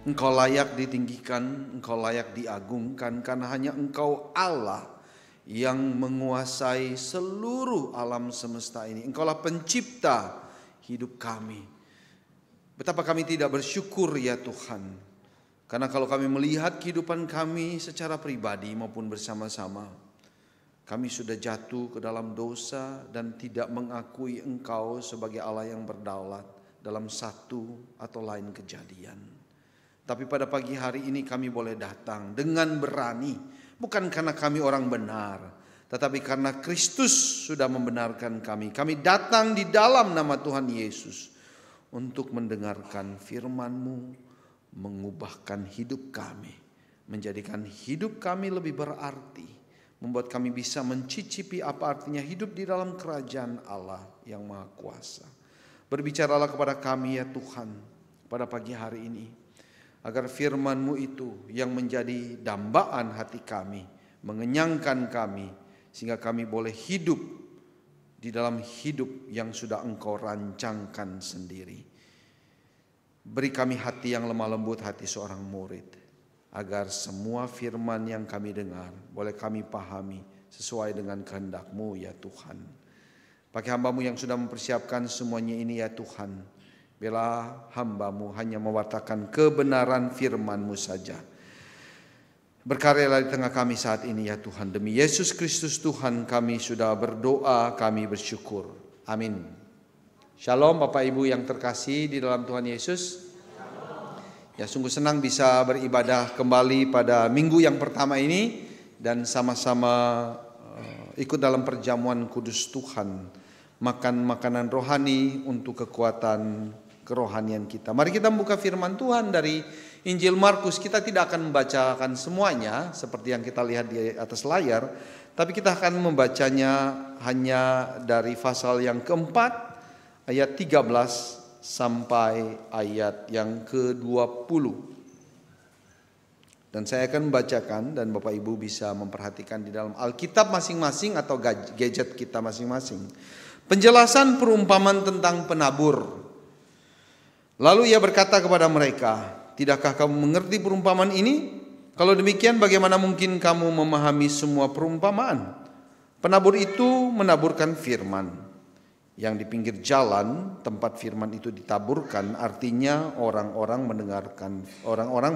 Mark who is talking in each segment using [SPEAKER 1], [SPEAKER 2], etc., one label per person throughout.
[SPEAKER 1] Engkau layak ditinggikan, Engkau layak diagungkan, karena hanya Engkau Allah yang menguasai seluruh alam semesta ini. Engkaulah pencipta hidup kami. Betapa kami tidak bersyukur ya Tuhan. Karena kalau kami melihat kehidupan kami secara pribadi maupun bersama-sama, kami sudah jatuh ke dalam dosa dan tidak mengakui Engkau sebagai Allah yang berdaulat dalam satu atau lain kejadian. Tapi pada pagi hari ini kami boleh datang dengan berani. Bukan karena kami orang benar, tetapi karena Kristus sudah membenarkan kami. Kami datang di dalam nama Tuhan Yesus untuk mendengarkan firman-Mu, mengubahkan hidup kami, menjadikan hidup kami lebih berarti, membuat kami bisa mencicipi apa artinya hidup di dalam kerajaan Allah yang Maha Kuasa. Berbicaralah kepada kami ya Tuhan pada pagi hari ini, agar firman-Mu itu yang menjadi dambaan hati kami, mengenyangkan kami, sehingga kami boleh hidup di dalam hidup yang sudah Engkau rancangkan sendiri. Beri kami hati yang lemah lembut, hati seorang murid, agar semua firman yang kami dengar boleh kami pahami sesuai dengan kehendak-Mu ya Tuhan. Pakai hamba-Mu yang sudah mempersiapkan semuanya ini ya Tuhan. Biarlah hamba-Mu hanya mewartakan kebenaran firman-Mu saja. Berkaryalah di tengah kami saat ini ya Tuhan. Demi Yesus Kristus Tuhan kami sudah berdoa, kami bersyukur. Amin. Shalom Bapak Ibu yang terkasih di dalam Tuhan Yesus. Ya, sungguh senang bisa beribadah kembali pada minggu yang pertama ini dan sama-sama ikut dalam perjamuan kudus Tuhan. Makan makanan rohani untuk kekuatan kerohanian kita. Mari kita membuka firman Tuhan dari Injil Markus. Kita tidak akan membacakan semuanya seperti yang kita lihat di atas layar, tapi kita akan membacanya hanya dari pasal yang keempat ayat 13 sampai ayat yang ke-20. Dan saya akan membacakan dan Bapak Ibu bisa memperhatikan di dalam Alkitab masing-masing atau gadget kita masing-masing. Penjelasan perumpamaan tentang penabur. Lalu ia berkata kepada mereka, "Tidakkah kamu mengerti perumpamaan ini? Kalau demikian bagaimana mungkin kamu memahami semua perumpamaan? Penabur itu menaburkan firman. Yang di pinggir jalan tempat firman itu ditaburkan, artinya orang-orang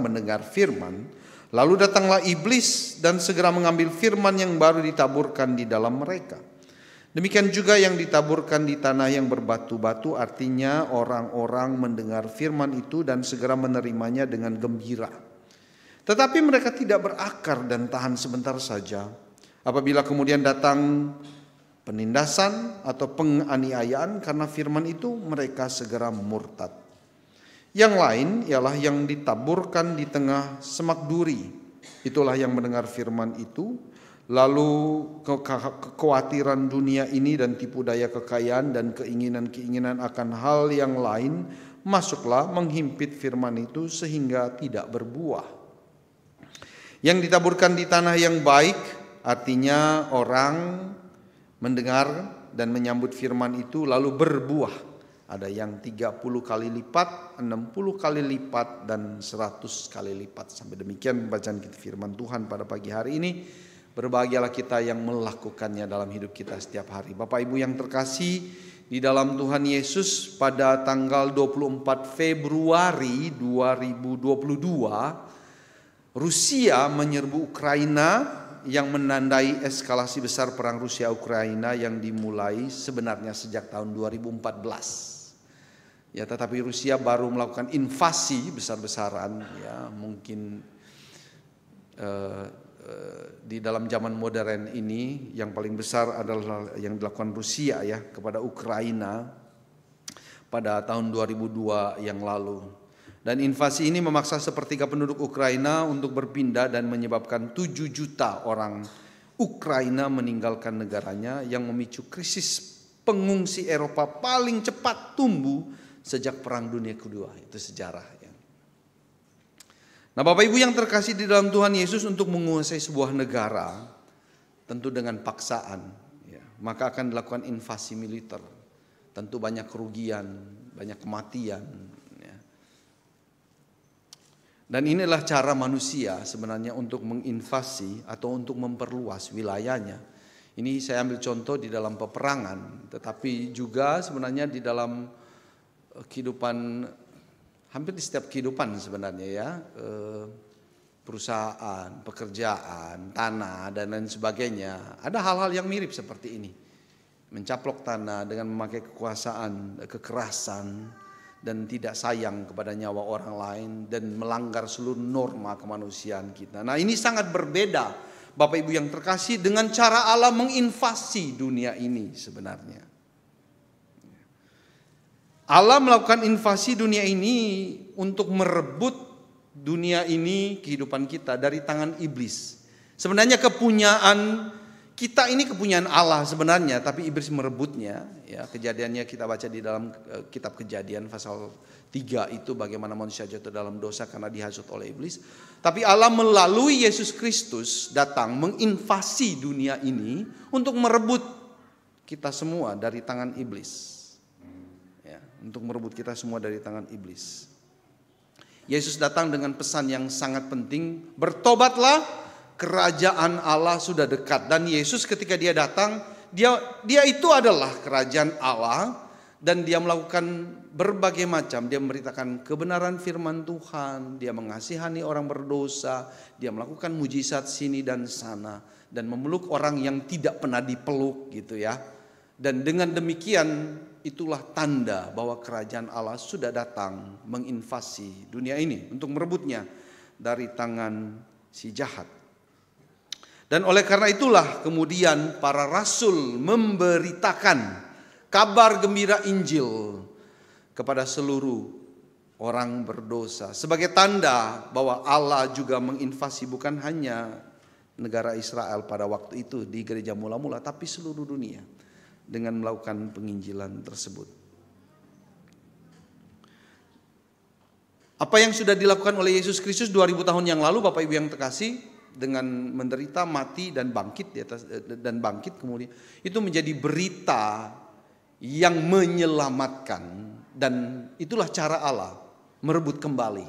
[SPEAKER 1] mendengar firman. Lalu datanglah iblis dan segera mengambil firman yang baru ditaburkan di dalam mereka. Demikian juga yang ditaburkan di tanah yang berbatu-batu, artinya orang-orang mendengar firman itu dan segera menerimanya dengan gembira. Tetapi mereka tidak berakar dan tahan sebentar saja. Apabila kemudian datang penindasan atau penganiayaan karena firman itu, mereka segera murtad. Yang lain ialah yang ditaburkan di tengah semak duri. Itulah yang mendengar firman itu, lalu kekhawatiran dunia ini dan tipu daya kekayaan dan keinginan-keinginan akan hal yang lain masuklah menghimpit firman itu sehingga tidak berbuah. Yang ditaburkan di tanah yang baik, artinya orang mendengar dan menyambut firman itu lalu berbuah. Ada yang 30 kali lipat, 60 kali lipat, dan 100 kali lipat. Sampai demikian pembacaan kita firman Tuhan pada pagi hari ini. Berbahagialah kita yang melakukannya dalam hidup kita setiap hari. Bapak Ibu yang terkasih di dalam Tuhan Yesus, pada tanggal 24 Februari 2022, Rusia menyerbu Ukraina yang menandai eskalasi besar perang Rusia-Ukraina yang dimulai sebenarnya sejak tahun 2014. Ya, tetapi Rusia baru melakukan invasi besar-besaran, ya mungkin di dalam zaman modern ini yang paling besar adalah yang dilakukan Rusia ya kepada Ukraina pada tahun 2002 yang lalu. Dan invasi ini memaksa sepertiga penduduk Ukraina untuk berpindah dan menyebabkan 7 juta orang Ukraina meninggalkan negaranya, yang memicu krisis pengungsi Eropa paling cepat tumbuh sejak Perang Dunia Kedua. Itu sejarah. Nah, Bapak Ibu yang terkasih di dalam Tuhan Yesus, untuk menguasai sebuah negara tentu dengan paksaan, ya, maka akan dilakukan invasi militer. Tentu banyak kerugian, banyak kematian. Ya. Dan inilah cara manusia sebenarnya untuk menginvasi atau untuk memperluas wilayahnya. Ini saya ambil contoh di dalam peperangan, tetapi juga sebenarnya di dalam kehidupan, hampir di setiap kehidupan sebenarnya ya, perusahaan, pekerjaan, tanah dan lain sebagainya. Ada hal-hal yang mirip seperti ini. Mencaplok tanah dengan memakai kekuasaan, kekerasan, dan tidak sayang kepada nyawa orang lain, dan melanggar seluruh norma kemanusiaan kita. Nah, ini sangat berbeda Bapak Ibu yang terkasih dengan cara Allah menginvasi dunia ini sebenarnya. Allah melakukan invasi dunia ini untuk merebut dunia ini, kehidupan kita dari tangan iblis. Sebenarnya kepunyaan kita ini kepunyaan Allah sebenarnya, tapi iblis merebutnya. Ya, kejadiannya kita baca di dalam kitab Kejadian pasal 3 itu bagaimana manusia jatuh dalam dosa karena dihasut oleh iblis. Tapi Allah melalui Yesus Kristus datang menginvasi dunia ini untuk merebut kita semua dari tangan iblis. Ya, untuk merebut kita semua dari tangan iblis. Yesus datang dengan pesan yang sangat penting, bertobatlah, kerajaan Allah sudah dekat. Dan Yesus ketika dia datang, dia itu adalah kerajaan Allah, dan dia melakukan berbagai macam. Dia memberitakan kebenaran firman Tuhan, dia mengasihani orang berdosa, dia melakukan mujizat sini dan sana, dan memeluk orang yang tidak pernah dipeluk gitu ya. Dan dengan demikian itulah tanda bahwa kerajaan Allah sudah datang menginvasi dunia ini untuk merebutnya dari tangan si jahat. Dan oleh karena itulah kemudian para rasul memberitakan kabar gembira Injil kepada seluruh orang berdosa sebagai tanda bahwa Allah juga menginvasi bukan hanya negara Israel pada waktu itu di gereja mula-mula, tapi seluruh dunia dengan melakukan penginjilan tersebut. Apa yang sudah dilakukan oleh Yesus Kristus 2000 tahun yang lalu, Bapak Ibu yang terkasih, dengan menderita, mati dan bangkit di atas, dan bangkit kemudian, itu menjadi berita yang menyelamatkan, dan itulah cara Allah merebut kembali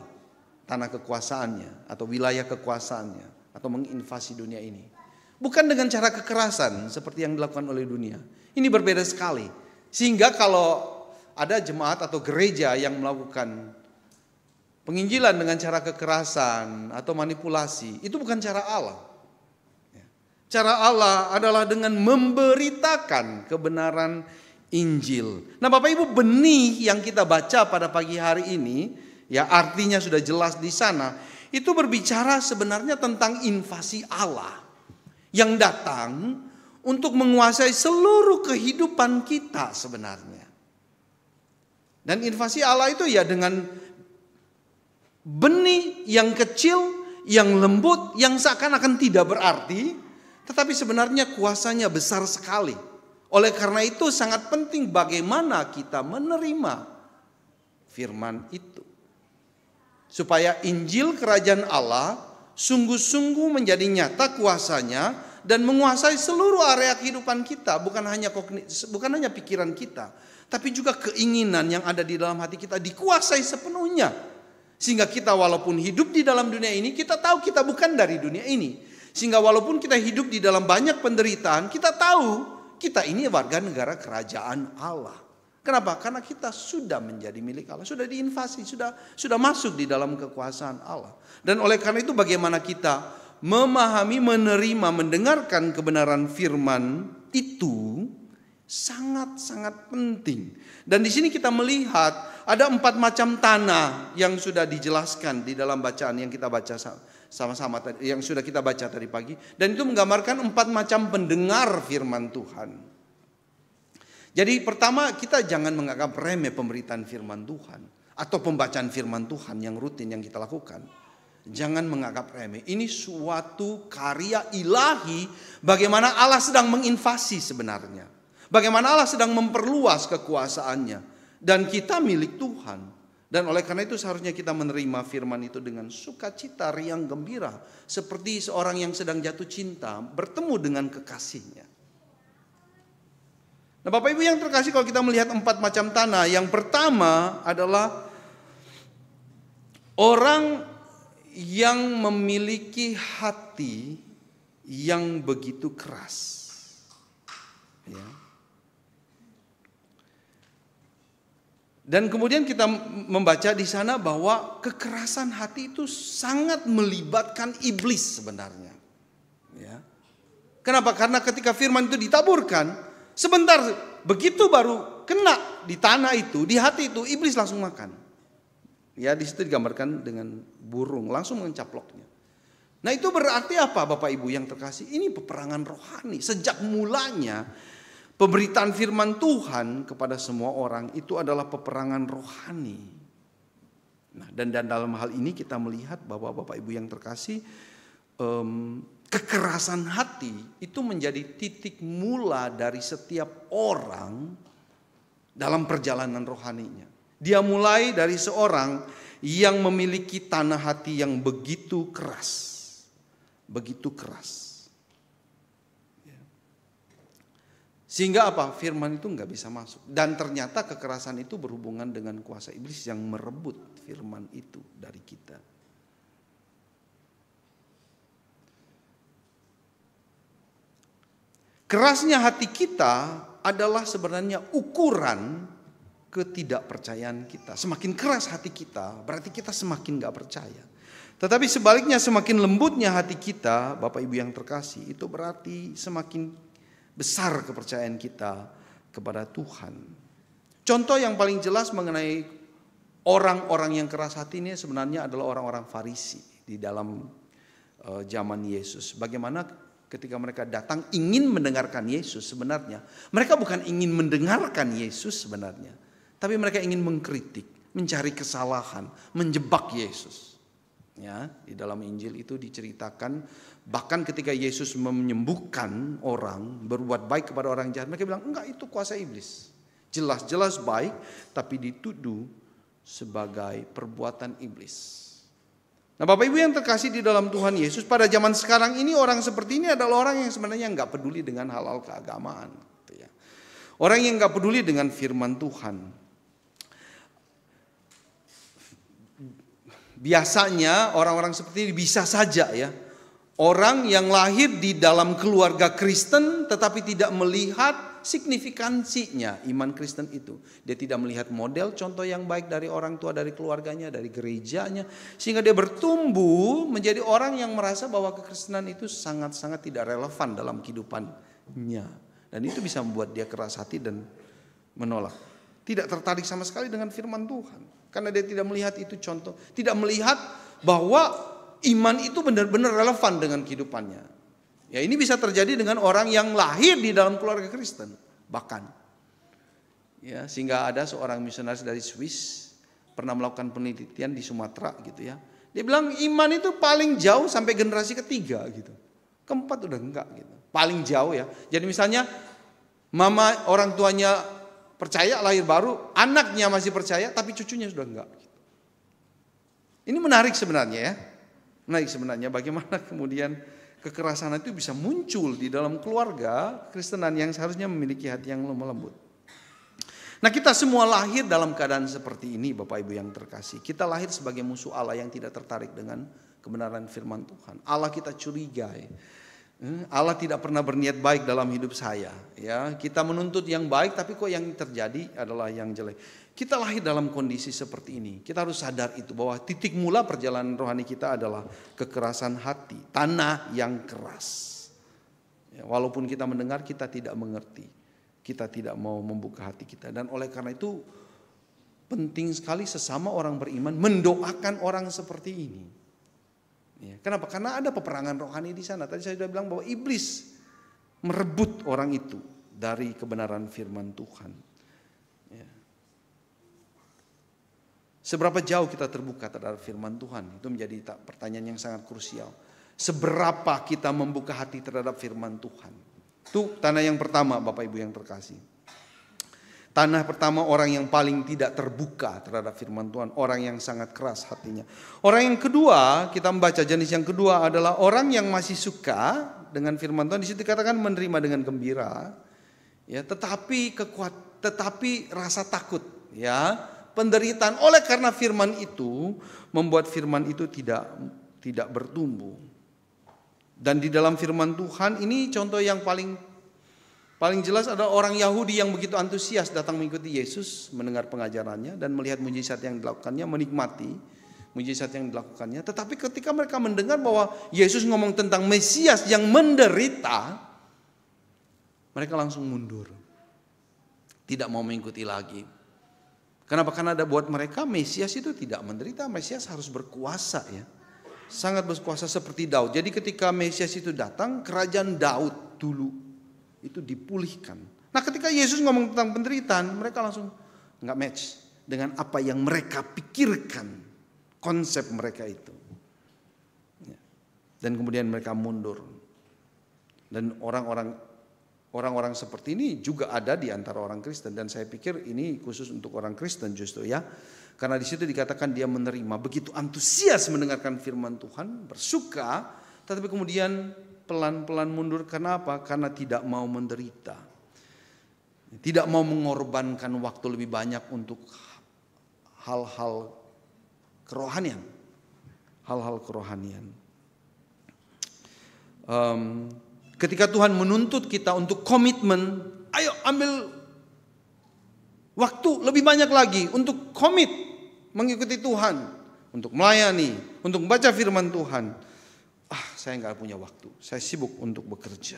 [SPEAKER 1] tanah kekuasaannya atau wilayah kekuasaannya atau menginvasi dunia ini. Bukan dengan cara kekerasan seperti yang dilakukan oleh dunia. Ini berbeda sekali. Sehingga kalau ada jemaat atau gereja yang melakukan penginjilan dengan cara kekerasan atau manipulasi, itu bukan cara Allah. Cara Allah adalah dengan memberitakan kebenaran Injil. Nah, Bapak Ibu, benih yang kita baca pada pagi hari ini, ya artinya sudah jelas di sana, itu berbicara sebenarnya tentang invasi Allah yang datang untuk menguasai seluruh kehidupan kita sebenarnya. Dan invasi Allah itu ya dengan benih yang kecil, yang lembut, yang seakan-akan tidak berarti, tetapi sebenarnya kuasanya besar sekali. Oleh karena itu sangat penting bagaimana kita menerima firman itu. Supaya Injil kerajaan Allah sungguh-sungguh menjadi nyata kuasanya dan menguasai seluruh area kehidupan kita, bukan hanya pikiran kita, tapi juga keinginan yang ada di dalam hati kita dikuasai sepenuhnya. Sehingga kita walaupun hidup di dalam dunia ini, kita tahu kita bukan dari dunia ini. Sehingga walaupun kita hidup di dalam banyak penderitaan, kita tahu kita ini warga negara kerajaan Allah. Kenapa? Karena kita sudah menjadi milik Allah, sudah diinvasi, sudah masuk di dalam kekuasaan Allah. Dan oleh karena itu bagaimana kita memahami, menerima, mendengarkan kebenaran firman itu sangat-sangat penting. Dan di sini kita melihat ada 4 macam tanah yang sudah dijelaskan di dalam bacaan yang kita baca sama-sama tadi, yang sudah kita baca tadi pagi. Dan itu menggambarkan 4 macam pendengar firman Tuhan. Jadi pertama, kita jangan menganggap remeh pemberitaan firman Tuhan atau pembacaan firman Tuhan yang rutin yang kita lakukan. Jangan menganggap remeh. Ini suatu karya ilahi bagaimana Allah sedang menginvasi sebenarnya. Bagaimana Allah sedang memperluas kekuasaannya. Dan kita milik Tuhan. Dan oleh karena itu seharusnya kita menerima firman itu dengan sukacita, riang gembira. Seperti seorang yang sedang jatuh cinta bertemu dengan kekasihnya. Nah, Bapak Ibu yang terkasih, kalau kita melihat 4 macam tanah, yang pertama adalah orang yang memiliki hati yang begitu keras. Ya. Dan kemudian kita membaca di sana bahwa kekerasan hati itu sangat melibatkan iblis sebenarnya. Ya. Kenapa? Karena ketika firman itu ditaburkan, sebentar begitu baru kena di tanah itu, di hati itu, iblis langsung makan. Ya, di situ digambarkan dengan burung langsung mencaploknya. Nah, itu berarti apa Bapak Ibu yang terkasih? Ini peperangan rohani. Sejak mulanya pemberitaan firman Tuhan kepada semua orang itu adalah peperangan rohani. Nah, dan dalam hal ini kita melihat bahwa Bapak Ibu yang terkasih, kekerasan hati itu menjadi titik mula dari setiap orang dalam perjalanan rohaninya. Dia mulai dari seorang yang memiliki tanah hati yang begitu keras. Begitu keras. Sehingga apa? Firman itu nggak bisa masuk. Dan ternyata kekerasan itu berhubungan dengan kuasa iblis yang merebut firman itu dari kita. Kerasnya hati kita adalah sebenarnya ukuran ketidakpercayaan kita. Semakin keras hati kita, berarti kita semakin gak percaya. Tetapi sebaliknya, semakin lembutnya hati kita, Bapak Ibu yang terkasih, itu berarti semakin besar kepercayaan kita kepada Tuhan. Contoh yang paling jelas mengenai orang-orang yang keras hati ini sebenarnya adalah orang-orang Farisi di dalam zaman Yesus. Bagaimana ketika mereka datang ingin mendengarkan Yesus, sebenarnya mereka bukan ingin mendengarkan Yesus sebenarnya, tapi mereka ingin mengkritik, mencari kesalahan, menjebak Yesus. Ya, di dalam Injil itu diceritakan bahkan ketika Yesus menyembuhkan orang, berbuat baik kepada orang jahat, mereka bilang enggak, itu kuasa iblis. Jelas-jelas baik tapi dituduh sebagai perbuatan iblis. Nah, Bapak Ibu yang terkasih di dalam Tuhan Yesus, pada zaman sekarang ini orang seperti ini adalah orang yang sebenarnya enggak peduli dengan hal-hal keagamaan. Orang yang enggak peduli dengan firman Tuhan. Biasanya orang-orang seperti ini bisa saja ya, orang yang lahir di dalam keluarga Kristen tetapi tidak melihat signifikansinya iman Kristen itu. Dia tidak melihat model contoh yang baik dari orang tua, dari keluarganya, dari gerejanya, sehingga dia bertumbuh menjadi orang yang merasa bahwa kekristenan itu sangat-sangat tidak relevan dalam kehidupannya. Dan itu bisa membuat dia keras hati dan menolak. Tidak tertarik sama sekali dengan firman Tuhan. Karena dia tidak melihat itu contoh. Tidak melihat bahwa iman itu benar-benar relevan dengan kehidupannya. Ya, ini bisa terjadi dengan orang yang lahir di dalam keluarga Kristen. Bahkan. Ya, sehingga ada seorang misionaris dari Swiss pernah melakukan penelitian di Sumatera gitu ya. Dia bilang iman itu paling jauh sampai generasi ketiga gitu. Keempat udah enggak gitu. Paling jauh ya. Jadi misalnya mama orang tuanya percaya lahir baru, anaknya masih percaya, tapi cucunya sudah enggak. Ini menarik sebenarnya ya. Menarik sebenarnya bagaimana kemudian kekerasan itu bisa muncul di dalam keluarga Kristenan yang seharusnya memiliki hati yang lemah lembut. Nah, kita semua lahir dalam keadaan seperti ini Bapak Ibu yang terkasih. Kita lahir sebagai musuh Allah yang tidak tertarik dengan kebenaran firman Tuhan. Allah kita curigai. Allah tidak pernah berniat baik dalam hidup saya. Ya, kita menuntut yang baik, tapi kok yang terjadi adalah yang jelek. Kita lahir dalam kondisi seperti ini. Kita harus sadar itu bahwa titik mula perjalanan rohani kita adalah kekerasan hati, tanah yang keras. Ya, walaupun kita mendengar, kita tidak mengerti. Kita tidak mau membuka hati kita. Dan oleh karena itu penting sekali sesama orang beriman mendoakan orang seperti ini. Ya, kenapa? Karena ada peperangan rohani di sana. Tadi saya sudah bilang bahwa iblis merebut orang itu dari kebenaran firman Tuhan. Ya. Seberapa jauh kita terbuka terhadap firman Tuhan? Itu menjadi pertanyaan yang sangat krusial. Seberapa kita membuka hati terhadap firman Tuhan? Itu tanah yang pertama Bapak Ibu yang terkasih. Tanah pertama orang yang paling tidak terbuka terhadap firman Tuhan. Orang yang sangat keras hatinya. Orang yang kedua, kita membaca jenis yang kedua adalah orang yang masih suka dengan firman Tuhan. Di situ dikatakan menerima dengan gembira. Ya, tetapi rasa takut. Ya, penderitaan oleh karena firman itu membuat firman itu tidak tidak bertumbuh. Dan di dalam firman Tuhan ini contoh yang paling jelas adalah orang Yahudi yang begitu antusias datang mengikuti Yesus, mendengar pengajarannya dan melihat mujizat yang dilakukannya, menikmati mujizat yang dilakukannya. Tetapi ketika mereka mendengar bahwa Yesus ngomong tentang Mesias yang menderita, mereka langsung mundur. Tidak mau mengikuti lagi. Kenapa? Karena buat mereka Mesias itu tidak menderita, Mesias harus berkuasa ya. Sangat berkuasa seperti Daud. Jadi ketika Mesias itu datang, kerajaan Daud dulu itu dipulihkan. Nah ketika Yesus ngomong tentang penderitaan, mereka langsung nggak match dengan apa yang mereka pikirkan, konsep mereka itu. Dan kemudian mereka mundur. Dan orang-orang seperti ini juga ada di antara orang Kristen, dan saya pikir ini khusus untuk orang Kristen justru ya. Karena di situ dikatakan dia menerima, begitu antusias mendengarkan firman Tuhan, bersuka, tetapi kemudian pelan-pelan mundur. Kenapa? Karena tidak mau menderita. Tidak mau mengorbankan waktu lebih banyak untuk hal-hal kerohanian. Hal-hal kerohanian. Ketika Tuhan menuntut kita untuk komitmen, ayo ambil waktu lebih banyak lagi untuk komit mengikuti Tuhan, untuk melayani, untuk membaca firman Tuhan. Saya nggak punya waktu, saya sibuk untuk bekerja.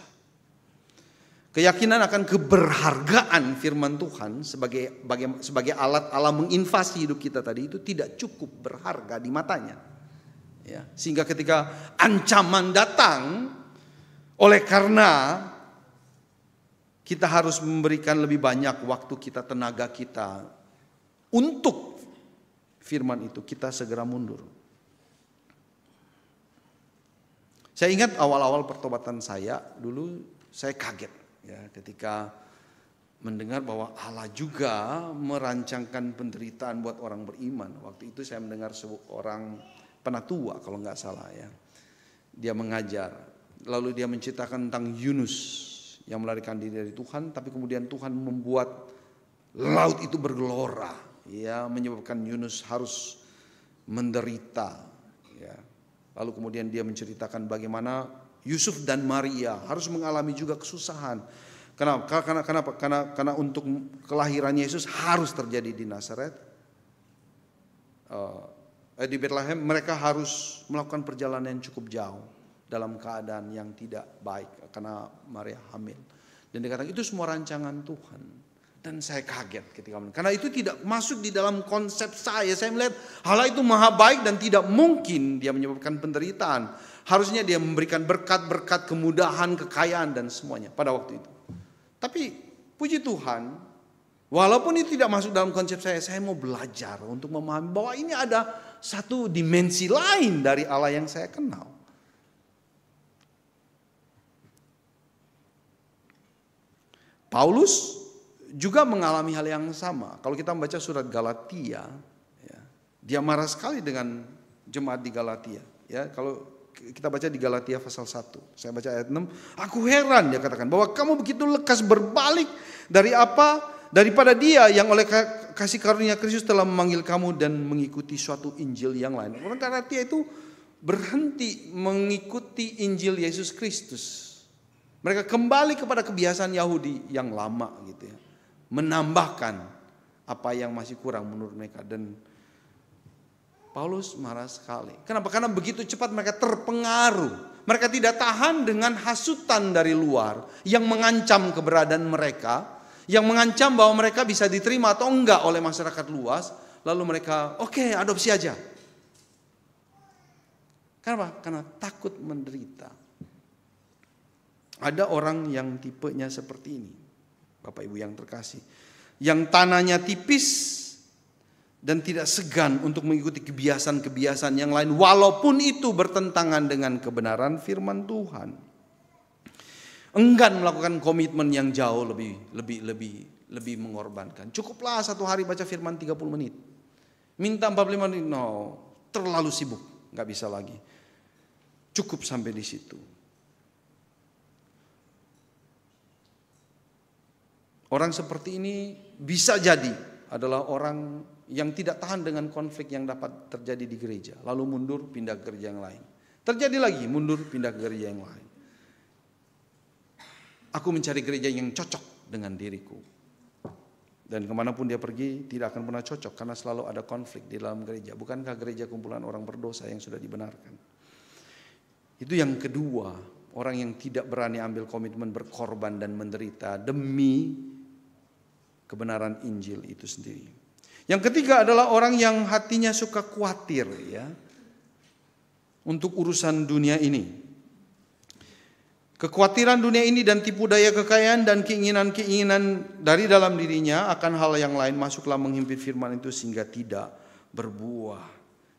[SPEAKER 1] Keyakinan akan keberhargaan firman Tuhan sebagai alat Allah menginvasi hidup kita tadi itu tidak cukup berharga di matanya. Ya, sehingga ketika ancaman datang, oleh karena kita harus memberikan lebih banyak waktu kita, tenaga kita untuk firman itu, kita segera mundur. Saya ingat awal-awal pertobatan saya dulu, saya kaget ya ketika mendengar bahwa Allah juga merancangkan penderitaan buat orang beriman. Waktu itu saya mendengar seorang penatua kalau nggak salah ya, dia mengajar, lalu dia menceritakan tentang Yunus yang melarikan diri dari Tuhan, tapi kemudian Tuhan membuat laut itu bergelora, ya, menyebabkan Yunus harus menderita. Ya. Lalu kemudian dia menceritakan bagaimana Yusuf dan Maria harus mengalami juga kesusahan. Kenapa? Karena untuk kelahiran Yesus harus terjadi di Nazaret. Di Bethlehem mereka harus melakukan perjalanan yang cukup jauh dalam keadaan yang tidak baik karena Maria hamil. Dan dikatakan itu semua rancangan Tuhan. Dan saya kaget ketika karena itu tidak masuk di dalam konsep saya. Saya melihat hal itu maha baik dan tidak mungkin dia menyebabkan penderitaan. Harusnya dia memberikan berkat-berkat, kemudahan, kekayaan dan semuanya pada waktu itu. Tapi puji Tuhan, walaupun itu tidak masuk dalam konsep saya mau belajar untuk memahami bahwa ini ada satu dimensi lain dari Allah yang saya kenal. Paulus juga mengalami hal yang sama. Kalau kita membaca surat Galatia, ya, dia marah sekali dengan jemaat di Galatia. Ya, kalau kita baca di Galatia pasal 1, saya baca ayat 6, aku heran dia katakan bahwa kamu begitu lekas berbalik daripada dia yang oleh kasih karunia Kristus telah memanggil kamu dan mengikuti suatu Injil yang lain. Orang Galatia itu berhenti mengikuti Injil Yesus Kristus. Mereka kembali kepada kebiasaan Yahudi yang lama gitu ya. Menambahkan apa yang masih kurang menurut mereka. Dan Paulus marah sekali. Kenapa? Karena begitu cepat mereka terpengaruh. Mereka tidak tahan dengan hasutan dari luar yang mengancam keberadaan mereka, yang mengancam bahwa mereka bisa diterima atau enggak oleh masyarakat luas. Lalu mereka oke, adopsi aja. Kenapa? Karena takut menderita. Ada orang yang tipenya seperti ini, Bapak Ibu yang terkasih, yang tanahnya tipis dan tidak segan untuk mengikuti kebiasaan-kebiasaan yang lain walaupun itu bertentangan dengan kebenaran firman Tuhan. Enggan melakukan komitmen yang jauh lebih mengorbankan. Cukuplah satu hari baca firman 30 menit. Minta 45 menit, no, terlalu sibuk, nggak bisa lagi. Cukup sampai di situ. Orang seperti ini bisa jadi adalah orang yang tidak tahan dengan konflik yang dapat terjadi di gereja, lalu mundur pindah ke gereja yang lain. Terjadi lagi, mundur pindah ke gereja yang lain. Aku mencari gereja yang cocok dengan diriku. Dan kemanapun dia pergi tidak akan pernah cocok karena selalu ada konflik di dalam gereja. Bukankah gereja kumpulan orang berdosa yang sudah dibenarkan? Itu yang kedua, orang yang tidak berani ambil komitmen berkorban dan menderita demi kebenaran Injil itu sendiri. Yang ketiga adalah orang yang hatinya suka khawatir ya untuk urusan dunia ini. Kekhawatiran dunia ini dan tipu daya kekayaan dan keinginan-keinginan dari dalam dirinya akan hal yang lain masuklah menghimpit firman itu sehingga tidak berbuah.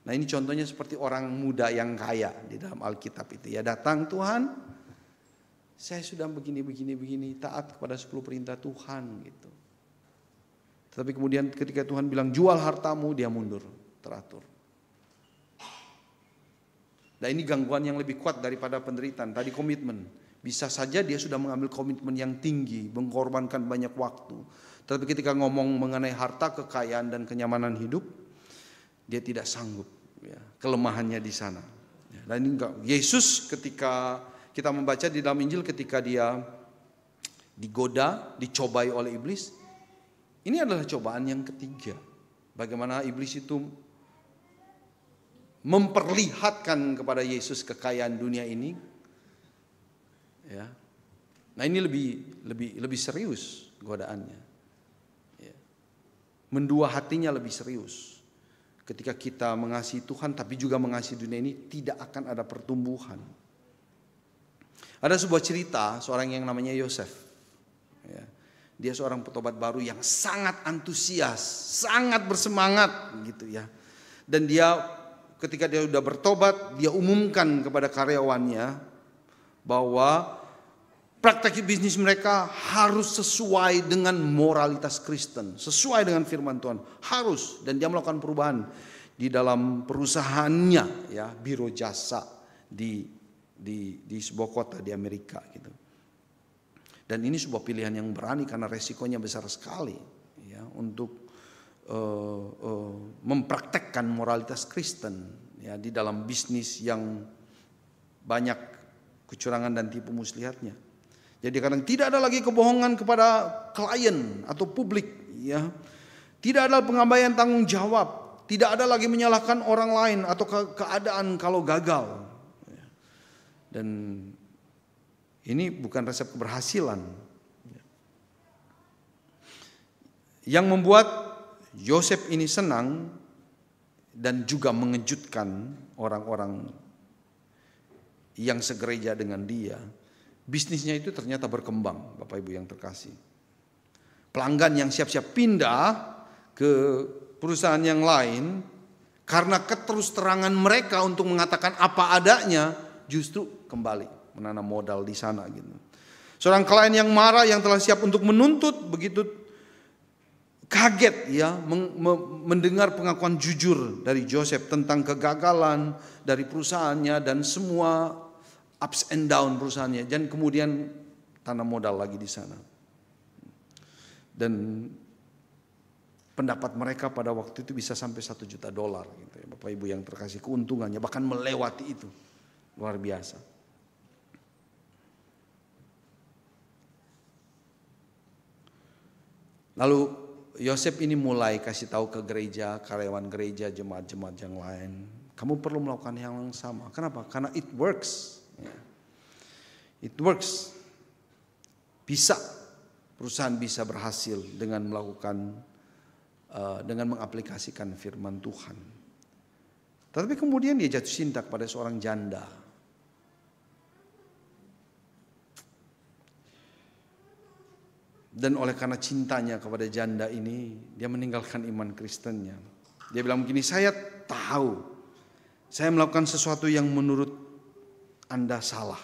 [SPEAKER 1] Nah ini contohnya seperti orang muda yang kaya di dalam Alkitab itu ya. Datang, Tuhan saya sudah begini, taat kepada 10 perintah Tuhan gitu. Tetapi kemudian ketika Tuhan bilang jual hartamu, dia mundur, teratur. Nah ini gangguan yang lebih kuat daripada penderitaan. Tadi komitmen. Bisa saja dia sudah mengambil komitmen yang tinggi, mengorbankan banyak waktu. Tapi ketika ngomong mengenai harta, kekayaan, dan kenyamanan hidup, dia tidak sanggup. Ya, kelemahannya di sana. Dan ini enggak. Yesus ketika kita membaca di dalam Injil ketika dia digoda, dicobai oleh iblis, ini adalah cobaan yang ketiga. Bagaimana iblis itu memperlihatkan kepada Yesus kekayaan dunia ini. Ya. Nah ini lebih serius godaannya. Ya. Mendua hatinya lebih serius. Ketika kita mengasihi Tuhan tapi juga mengasihi dunia ini tidak akan ada pertumbuhan. Ada sebuah cerita seorang yang namanya Yosef. Ya. Dia seorang petobat baru yang sangat antusias, sangat bersemangat gitu ya. Dan dia ketika dia sudah bertobat, dia umumkan kepada karyawannya bahwa praktek bisnis mereka harus sesuai dengan moralitas Kristen, sesuai dengan firman Tuhan, harus. Dan dia melakukan perubahan di dalam perusahaannya, ya, biro jasa di sebuah kota di Amerika, gitu. Dan ini sebuah pilihan yang berani karena resikonya besar sekali, ya, untuk mempraktekkan moralitas Kristen, ya, di dalam bisnis yang banyak kecurangan dan tipu muslihatnya. Jadi kadang tidak ada lagi kebohongan kepada klien atau publik, ya. Tidak ada pengabaian tanggung jawab, tidak ada lagi menyalahkan orang lain atau keadaan kalau gagal. Dan ini bukan resep keberhasilan. Yang membuat Yosef ini senang dan juga mengejutkan orang-orang yang segereja dengan dia. Bisnisnya itu ternyata berkembang, Bapak Ibu yang terkasih. Pelanggan yang siap-siap pindah ke perusahaan yang lain karena keterus-terangan mereka untuk mengatakan apa adanya, justru kembali menanam modal di sana gitu. Seorang klien yang marah yang telah siap untuk menuntut begitu kaget, ya, mendengar pengakuan jujur dari Yosef tentang kegagalan dari perusahaannya dan semua ups and down perusahaannya, dan kemudian tanam modal lagi di sana. Dan pendapat mereka pada waktu itu bisa sampai $1 juta gitu ya, Bapak Ibu yang terkasih, keuntungannya bahkan melewati itu. Luar biasa. Lalu Yosef ini mulai kasih tahu ke gereja, karyawan gereja, jemaat-jemaat yang lain, kamu perlu melakukan hal yang sama. Kenapa? Karena it works. It works. Bisa, perusahaan bisa berhasil dengan melakukan, dengan mengaplikasikan firman Tuhan. Tapi kemudian dia jatuh cinta kepada seorang janda. Dan oleh karena cintanya kepada janda ini, dia meninggalkan iman Kristennya. Dia bilang begini, saya tahu saya melakukan sesuatu yang menurut Anda salah,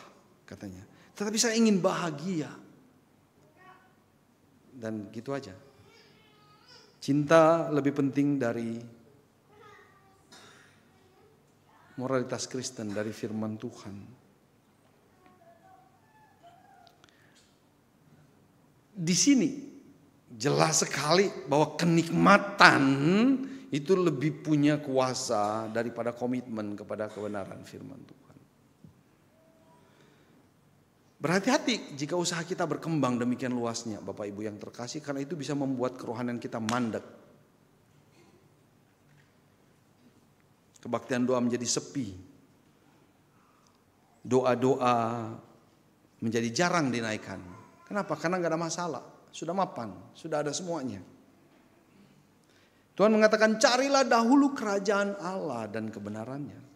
[SPEAKER 1] katanya. Tetapi saya ingin bahagia. Dan gitu aja. Cinta lebih penting dari moralitas Kristen, dari firman Tuhan. Di sini jelas sekali bahwa kenikmatan itu lebih punya kuasa daripada komitmen kepada kebenaran firman Tuhan. Berhati-hati jika usaha kita berkembang demikian luasnya, Bapak Ibu yang terkasih, karena itu bisa membuat kerohanian kita mandek. Kebaktian doa menjadi sepi. Doa-doa menjadi jarang dinaikkan. Kenapa? Karena nggak ada masalah. Sudah mapan, sudah ada semuanya. Tuhan mengatakan carilah dahulu kerajaan Allah dan kebenarannya.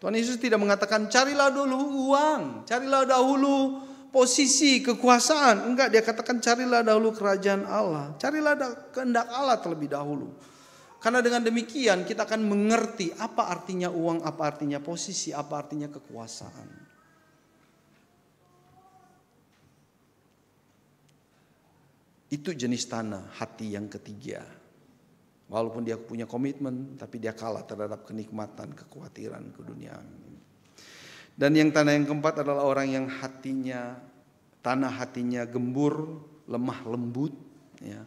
[SPEAKER 1] Tuhan Yesus tidak mengatakan carilah dulu uang, carilah dahulu posisi, kekuasaan. Enggak, dia katakan carilah dahulu kerajaan Allah. Carilah kehendak Allah terlebih dahulu. Karena dengan demikian kita akan mengerti apa artinya uang, apa artinya posisi, apa artinya kekuasaan. Itu jenis tanah hati yang ketiga. Walaupun dia punya komitmen, tapi dia kalah terhadap kenikmatan, kekhawatiran keduniaan. Dan yang tanah yang keempat adalah orang yang tanah hatinya gembur, lemah lembut, ya,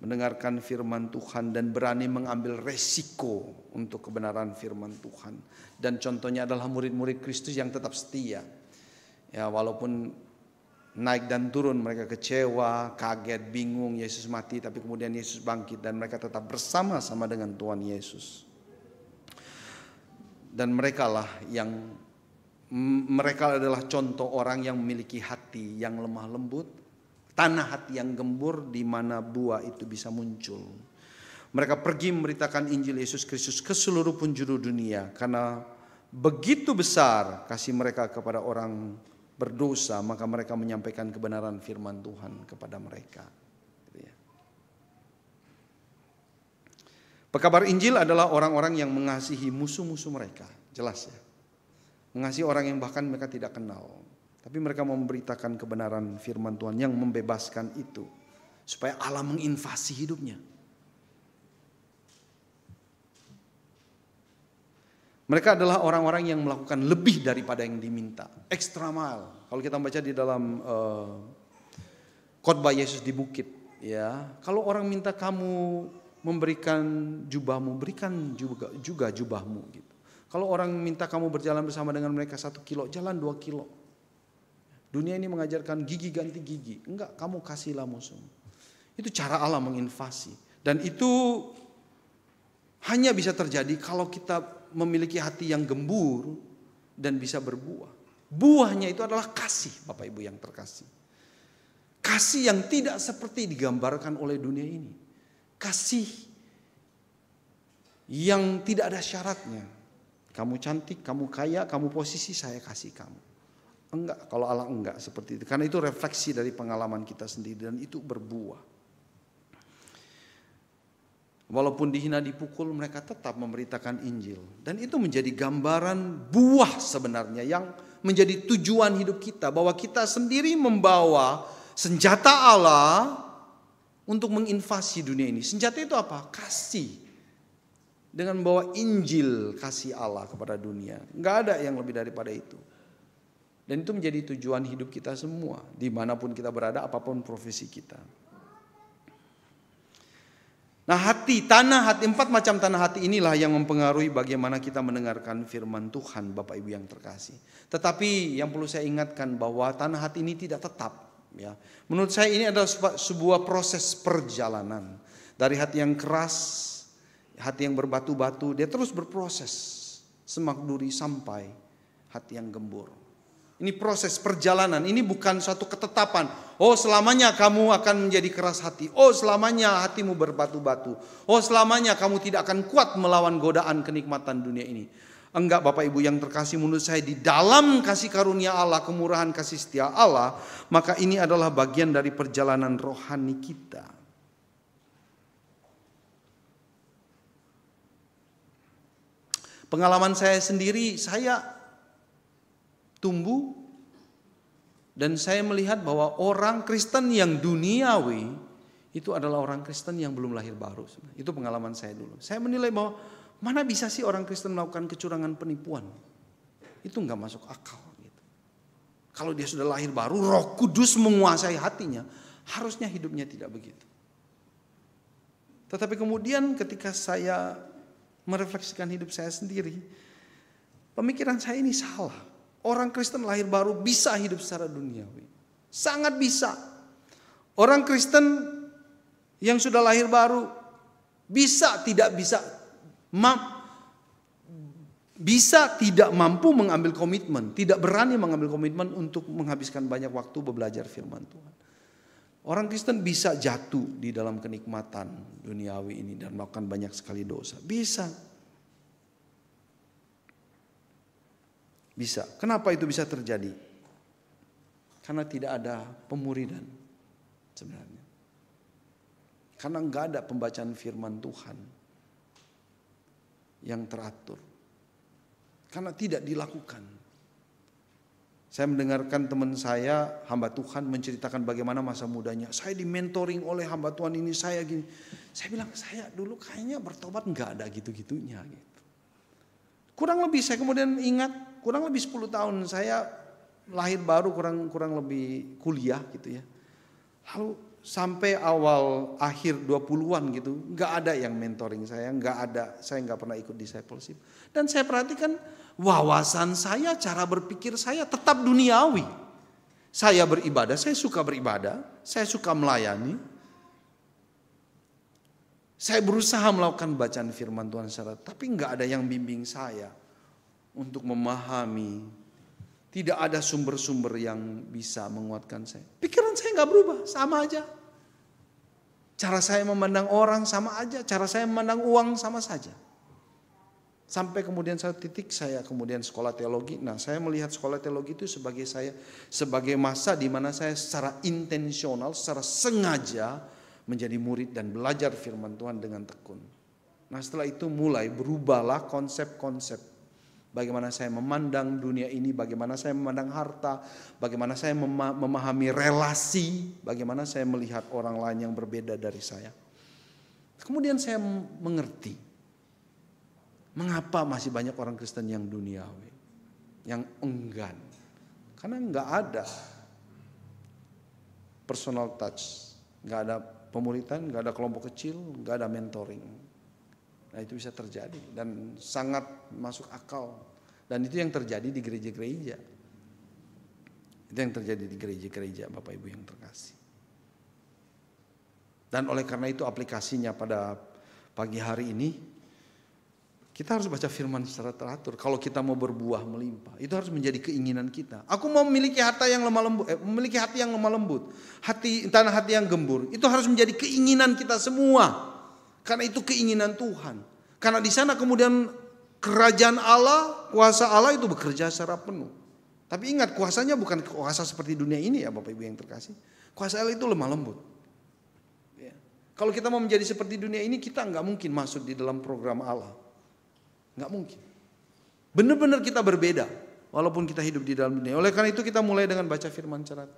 [SPEAKER 1] mendengarkan firman Tuhan dan berani mengambil resiko untuk kebenaran firman Tuhan. Dan contohnya adalah murid-murid Kristus yang tetap setia. Ya, walaupun naik dan turun, mereka kecewa, kaget, bingung, Yesus mati, tapi kemudian Yesus bangkit dan mereka tetap bersama-sama dengan Tuhan Yesus. Dan mereka adalah contoh orang yang memiliki hati yang lemah lembut, tanah hati yang gembur di mana buah itu bisa muncul. Mereka pergi memberitakan Injil Yesus Kristus ke seluruh penjuru dunia karena begitu besar kasih mereka kepada orang berdosa, maka mereka menyampaikan kebenaran firman Tuhan kepada mereka. Pekabar Injil adalah orang-orang yang mengasihi musuh-musuh mereka, jelas ya. Mengasihi orang yang bahkan mereka tidak kenal. Tapi mereka memberitakan kebenaran firman Tuhan yang membebaskan itu. Supaya Allah menginvasi hidupnya. Mereka adalah orang-orang yang melakukan lebih daripada yang diminta. Extra mile. Kalau kita baca di dalam khotbah Yesus di bukit. Ya, kalau orang minta kamu memberikan jubahmu, berikan juga jubahmu. Gitu. Kalau orang minta kamu berjalan bersama dengan mereka 1 kilo, jalan 2 kilo. Dunia ini mengajarkan gigi ganti gigi. Enggak, kamu kasihlah musuhmu. Itu cara Allah menginvasi. Dan itu hanya bisa terjadi kalau kita memiliki hati yang gembur dan bisa berbuah. Buahnya itu adalah kasih, Bapak Ibu yang terkasih. Kasih yang tidak seperti digambarkan oleh dunia ini. Kasih yang tidak ada syaratnya. Kamu cantik, kamu kaya, kamu posisi, saya kasih kamu. Enggak, kalau Allah enggak seperti itu. Karena itu refleksi dari pengalaman kita sendiri dan itu berbuah. Walaupun dihina, dipukul, mereka tetap memberitakan Injil. Dan itu menjadi gambaran buah sebenarnya yang menjadi tujuan hidup kita. Bahwa kita sendiri membawa senjata Allah untuk menginvasi dunia ini. Senjata itu apa? Kasih. Dengan membawa Injil kasih Allah kepada dunia. Nggak ada yang lebih daripada itu. Dan itu menjadi tujuan hidup kita semua. Dimanapun kita berada, apapun profesi kita. Nah tanah hati, 4 macam tanah hati inilah yang mempengaruhi bagaimana kita mendengarkan firman Tuhan, Bapak Ibu yang terkasih. Tetapi yang perlu saya ingatkan bahwa tanah hati ini tidak tetap. Ya. Menurut saya ini adalah sebuah proses perjalanan. Dari hati yang keras, hati yang berbatu-batu, dia terus berproses. Semak duri sampai hati yang gembur. Ini proses perjalanan, ini bukan suatu ketetapan. Oh selamanya kamu akan menjadi keras hati. Oh selamanya hatimu berbatu-batu. Oh selamanya kamu tidak akan kuat melawan godaan kenikmatan dunia ini. Enggak, Bapak Ibu yang terkasih, menurut saya di dalam kasih karunia Allah, kemurahan kasih setia Allah, maka ini adalah bagian dari perjalanan rohani kita. Pengalaman saya sendiri, saya tumbuh dan saya melihat bahwa orang Kristen yang duniawi itu adalah orang Kristen yang belum lahir baru. Itu pengalaman saya dulu. Saya menilai bahwa mana bisa sih orang Kristen melakukan kecurangan, penipuan? Itu nggak masuk akal. Gitu. Kalau dia sudah lahir baru, Roh Kudus menguasai hatinya, harusnya hidupnya tidak begitu. Tetapi kemudian ketika saya merefleksikan hidup saya sendiri, pemikiran saya ini salah. Orang Kristen lahir baru bisa hidup secara duniawi. Sangat bisa. Orang Kristen yang sudah lahir baru bisa tidak mampu mengambil komitmen, tidak berani mengambil komitmen untuk menghabiskan banyak waktu belajar firman Tuhan. Orang Kristen bisa jatuh di dalam kenikmatan duniawi ini dan melakukan banyak sekali dosa. Bisa. Bisa. Kenapa itu bisa terjadi? Karena tidak ada pemuridan sebenarnya. Karena enggak ada pembacaan firman Tuhan yang teratur. Karena tidak dilakukan. Saya mendengarkan teman saya, hamba Tuhan, menceritakan bagaimana masa mudanya. Saya di-mentoring oleh hamba Tuhan ini, saya gini. Saya bilang, saya dulu kayaknya bertobat enggak ada gitu-gitunya. Gitu. Kurang lebih, saya kemudian ingat, kurang lebih 10 tahun saya lahir baru, kurang lebih kuliah gitu ya. Lalu sampai akhir 20-an gitu, enggak ada yang mentoring saya, saya enggak pernah ikut discipleship. Dan saya perhatikan wawasan saya, cara berpikir saya tetap duniawi. Saya beribadah, saya suka beribadah, saya suka melayani. Saya berusaha melakukan bacaan firman Tuhan secara, tapi enggak ada yang bimbing saya untuk memahami. Tidak ada sumber-sumber yang bisa menguatkan saya. Pikiran saya enggak berubah, sama aja. Cara saya memandang orang sama aja, cara saya memandang uang sama saja. Sampai kemudian satu titik saya kemudian sekolah teologi. Nah, saya melihat sekolah teologi itu sebagai masa di mana saya secara intensional, secara sengaja menjadi murid dan belajar firman Tuhan dengan tekun. Nah, setelah itu mulai berubahlah konsep-konsep. Bagaimana saya memandang dunia ini, bagaimana saya memandang harta, bagaimana saya memahami relasi, bagaimana saya melihat orang lain yang berbeda dari saya. Kemudian saya mengerti mengapa masih banyak orang Kristen yang duniawi, yang enggan. Karena enggak ada personal touch, enggak ada pemuritan, enggak ada kelompok kecil, enggak ada mentoring. Nah, itu bisa terjadi dan sangat masuk akal. Dan itu yang terjadi di gereja-gereja. Itu yang terjadi di gereja-gereja, Bapak Ibu yang terkasih. Dan oleh karena itu aplikasinya pada pagi hari ini, kita harus baca firman secara teratur. Kalau kita mau berbuah melimpah, itu harus menjadi keinginan kita. Aku mau memiliki hati yang lemah lembut, tanah hati yang gembur. Itu harus menjadi keinginan kita semua. Karena itu keinginan Tuhan. Karena di sana kemudian kerajaan Allah, kuasa Allah itu bekerja secara penuh. Tapi ingat, kuasanya bukan kuasa seperti dunia ini ya Bapak Ibu yang terkasih. Kuasa Allah itu lemah lembut. Ya. Kalau kita mau menjadi seperti dunia ini, kita nggak mungkin masuk di dalam program Allah. Nggak mungkin. Benar-benar kita berbeda walaupun kita hidup di dalam dunia. Oleh karena itu kita mulai dengan baca firman cerat.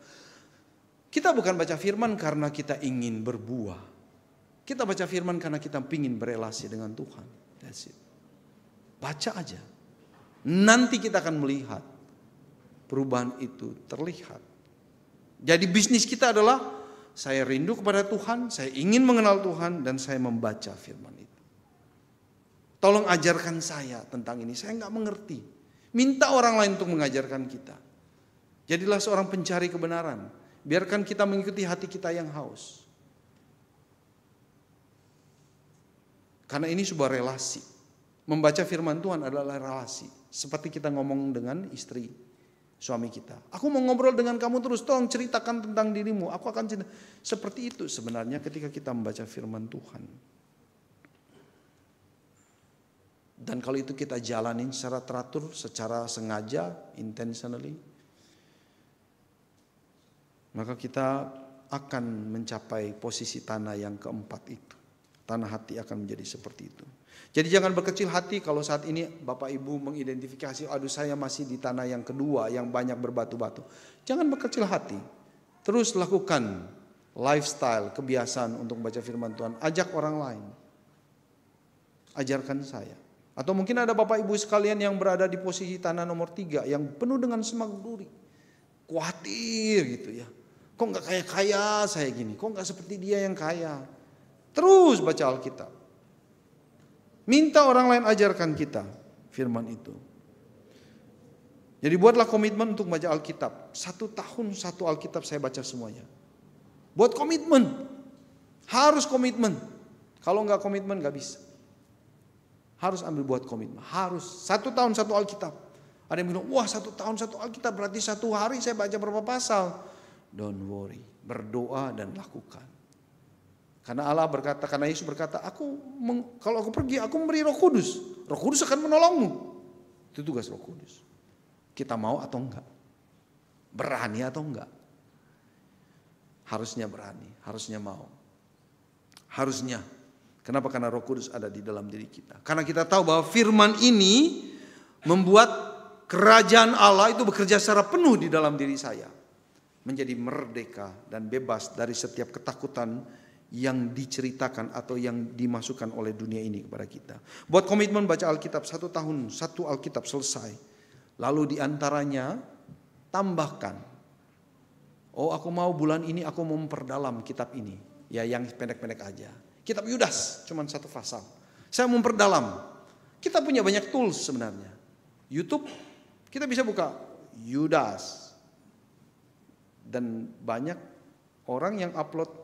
[SPEAKER 1] Kita bukan baca firman karena kita ingin berbuah. Kita baca firman karena kita ingin berelasi dengan Tuhan. That's it. Baca aja. Nanti kita akan melihat perubahan itu terlihat. Jadi bisnis kita adalah saya rindu kepada Tuhan, saya ingin mengenal Tuhan dan saya membaca firman itu. Tolong ajarkan saya tentang ini. Saya nggak mengerti. Minta orang lain untuk mengajarkan kita. Jadilah seorang pencari kebenaran. Biarkan kita mengikuti hati kita yang haus. Karena ini sebuah relasi. Membaca firman Tuhan adalah relasi. Seperti kita ngomong dengan istri, suami kita. Aku mau ngobrol dengan kamu terus, tolong ceritakan tentang dirimu. Aku akan cerita. Seperti itu sebenarnya ketika kita membaca firman Tuhan. Dan kalau itu kita jalanin secara teratur, secara sengaja, intentionally, maka kita akan mencapai posisi tanah yang keempat itu. Tanah hati akan menjadi seperti itu. Jadi jangan berkecil hati kalau saat ini Bapak Ibu mengidentifikasi, aduh saya masih di tanah yang kedua yang banyak berbatu-batu. Jangan berkecil hati. Terus lakukan lifestyle, kebiasaan untuk baca firman Tuhan. Ajak orang lain. Ajarkan saya. Atau mungkin ada Bapak Ibu sekalian yang berada di posisi tanah nomor 3 yang penuh dengan semangat duri. Khawatir gitu ya. Kok gak kaya-kaya saya gini? Kok gak seperti dia yang kaya? Terus baca Alkitab. Minta orang lain ajarkan kita firman itu. Jadi buatlah komitmen untuk baca Alkitab. 1 tahun 1 Alkitab saya baca semuanya. Buat komitmen. Harus komitmen. Kalau enggak komitmen enggak bisa. Harus ambil buat komitmen. Harus 1 tahun 1 Alkitab. Ada yang bilang, wah 1 tahun 1 Alkitab berarti 1 hari saya baca berapa pasal. Don't worry. Berdoa dan lakukan. Karena Allah berkata, karena Yesus berkata, kalau aku pergi, aku memberi Roh Kudus. Roh Kudus akan menolongmu. Itu tugas Roh Kudus. Kita mau atau enggak? Berani atau enggak? Harusnya berani, harusnya mau. Harusnya. Kenapa? Karena Roh Kudus ada di dalam diri kita. Karena kita tahu bahwa firman ini membuat kerajaan Allah itu bekerja secara penuh di dalam diri saya. Menjadi merdeka dan bebas dari setiap ketakutan yang diceritakan atau yang dimasukkan oleh dunia ini kepada kita. Buat komitmen baca Alkitab 1 tahun, 1 Alkitab selesai. Lalu diantaranya tambahkan. Oh, aku mau bulan ini aku mau memperdalam kitab ini. Ya yang pendek-pendek aja. Kitab Yudas cuma 1 pasal. Saya mau memperdalam. Kita punya banyak tools sebenarnya. YouTube kita bisa buka Yudas. Dan banyak orang yang upload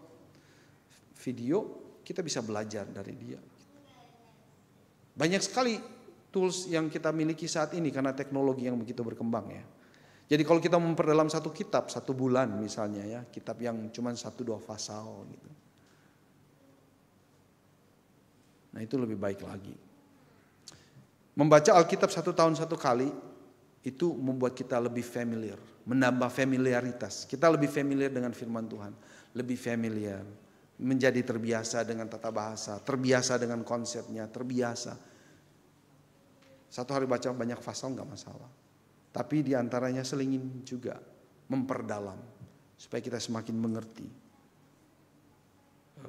[SPEAKER 1] video, kita bisa belajar dari dia. Banyak sekali tools yang kita miliki saat ini karena teknologi yang begitu berkembang ya. Jadi kalau kita memperdalam 1 kitab 1 bulan misalnya ya, kitab yang cuma 1-2 pasal gitu. Nah itu lebih baik lagi. Membaca Alkitab 1 tahun 1 kali itu membuat kita lebih familiar, menambah familiaritas. Kita lebih familiar dengan firman Tuhan, lebih familiar. Menjadi terbiasa dengan tata bahasa, terbiasa dengan konsepnya, terbiasa. 1 hari baca banyak pasal enggak masalah. Tapi diantaranya selingin juga memperdalam supaya kita semakin mengerti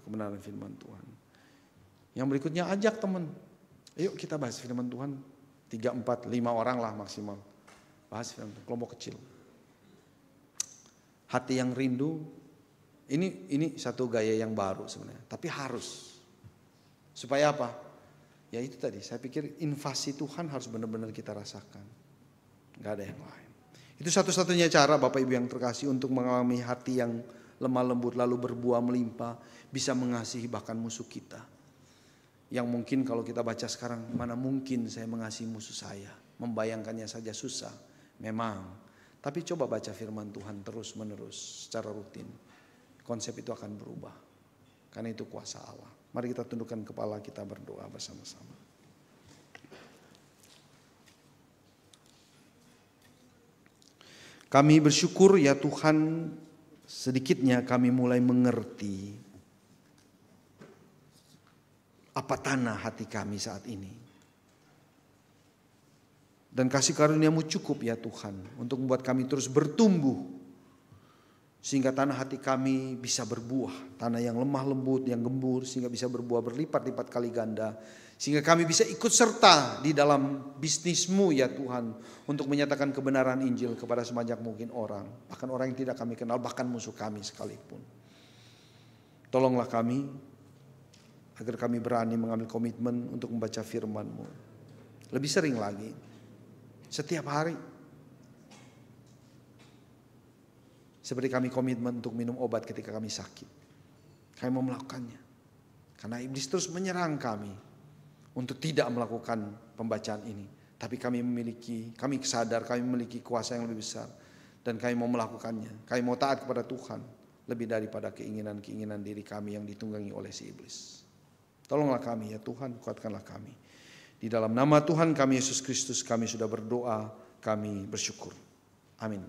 [SPEAKER 1] kebenaran firman Tuhan. Yang berikutnya ajak teman. Ayo kita bahas firman Tuhan 3, 4, 5 orang lah maksimal. Bahas firman Tuhan, kelompok kecil. Hati yang rindu. Ini satu gaya yang baru sebenarnya, tapi harus. Supaya apa? Ya itu tadi, saya pikir invasi Tuhan harus benar-benar kita rasakan. Gak ada yang lain. Itu satu-satunya cara Bapak Ibu yang terkasih untuk mengalami hati yang lemah lembut lalu berbuah melimpah, bisa mengasihi bahkan musuh kita. Yang mungkin kalau kita baca sekarang, mana mungkin saya mengasihi musuh saya, membayangkannya saja susah. Memang, tapi coba baca firman Tuhan terus menerus secara rutin. Konsep itu akan berubah. Karena itu kuasa Allah. Mari kita tundukkan kepala, kita berdoa bersama-sama. Kami bersyukur ya Tuhan, sedikitnya kami mulai mengerti apa tanah hati kami saat ini. Dan kasih karunia-Mu cukup ya Tuhan untuk membuat kami terus bertumbuh. Sehingga tanah hati kami bisa berbuah. Tanah yang lemah lembut, yang gembur. Sehingga bisa berbuah berlipat-lipat kali ganda. Sehingga kami bisa ikut serta di dalam bisnis-Mu ya Tuhan. Untuk menyatakan kebenaran Injil kepada sebanyak mungkin orang. Bahkan orang yang tidak kami kenal, bahkan musuh kami sekalipun. Tolonglah kami. Agar kami berani mengambil komitmen untuk membaca firman-Mu. Lebih sering lagi. Setiap hari. Seperti kami komitmen untuk minum obat ketika kami sakit. Kami mau melakukannya. Karena iblis terus menyerang kami. Untuk tidak melakukan pembacaan ini. Tapi kami sadar kami memiliki kuasa yang lebih besar. Dan kami mau melakukannya. Kami mau taat kepada Tuhan. Lebih daripada keinginan-keinginan diri kami yang ditunggangi oleh si iblis. Tolonglah kami ya Tuhan, kuatkanlah kami. Di dalam nama Tuhan kami Yesus Kristus kami sudah berdoa, kami bersyukur. Amin.